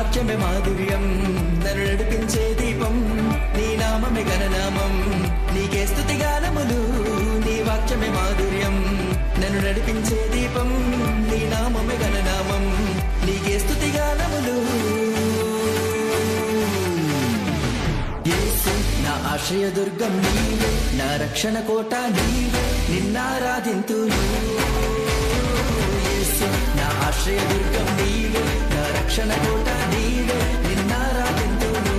వాక్యమే మాధుర్యం, నన్ను నడిపించే దీపం, నీ నామమే గణనామం, నీకే స్తుతి గానములు. నీ వాక్యమే మాధుర్యం, నన్ను నడిపించే దీపం, నీ నామమే గణనామం, నీకే స్తుతి గానములు. యేసు నా ఆశ్రయదుర్గం నీవే, నా రక్షణ కోట నీవే, నిన్నారాధింతును. యేసు నా ఆశ్రయదుర్గం నీవే, నా రక్షణ కోట నీవే, నిన్నారాధింతును.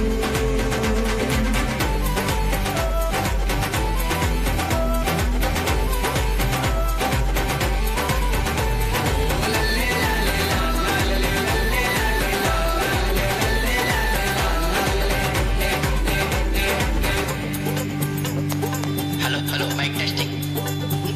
Hello mic testing.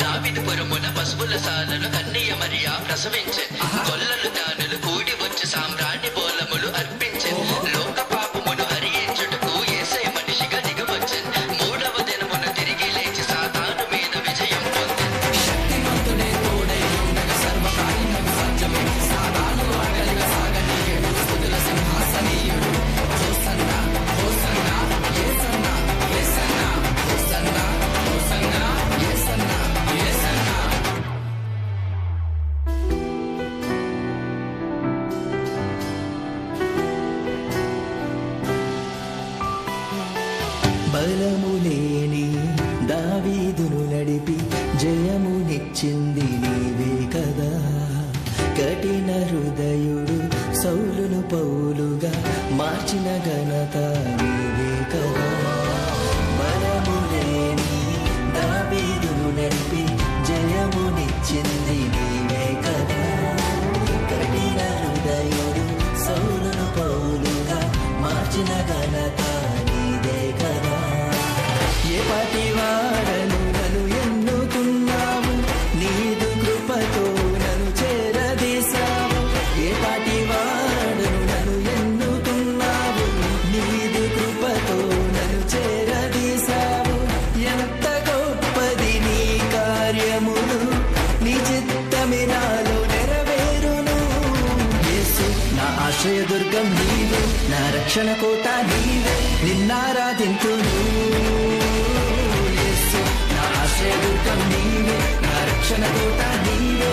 దావీదు పురమున పశువుల సాలను కన్నీయ మరియా ప్రసవించే, గొల్లలు జ్ఞానులు కూడి వచ్చి సామ్రాణి బోలములు అర్పించే, లోక పాపమును హరించుటకు యేసే మనిషిగా దిగవచ్చే, మూడవ దినమున తిరిగి లేచి సాతాను మీద విజయం పొందే. శక్తిమంతుడే తోడై ఉండగా సర్వకార్యములు సాధ్యమే, సాతాను ఆకలిగా సాగనీయుడు, స్తుతుల సింహాసనీయుడు. హోసన్నా హోసన్నా యేసన్నా యేసన్నా, హోసన్నా హోసన్నా యేసన్నా యేసన్నా. బలము లేని దావీదును నడిపి జయమునిచ్చింది నీవే కదా. కఠిన హృదయుడు సౌలును పౌలుగా మార్చిన ఘనత నీవే కదా. బలము లేని దావీదును నడిపి జయమునిచ్చింది నీవే కదా. కఠిన హృదయుడు సౌలును పౌలుగా మార్చిన ఘనత నీదే కదా. ఏ పాటి వాడను నన్ను ఎన్నుకున్నావు, నీదు కృపతో నన్ను చేరదీశావు. ఏ పాటి వాడను నన్ను ఎన్నుకున్నావు, నీదు కృపతో నన్ను చేరదీశావు. ఎంత గొప్పది నీ కార్యములు, నీ చిత్తమే నాలో నెరవేరును. యేసు నా ఆశ్రయదుర్గం నీవే, నా రక్షణ కోట నీవే, నిన్నారాధింతును. యేసు నా ఆశ్రయదుర్గం నీవే, నా రక్షణ కోట నీవే,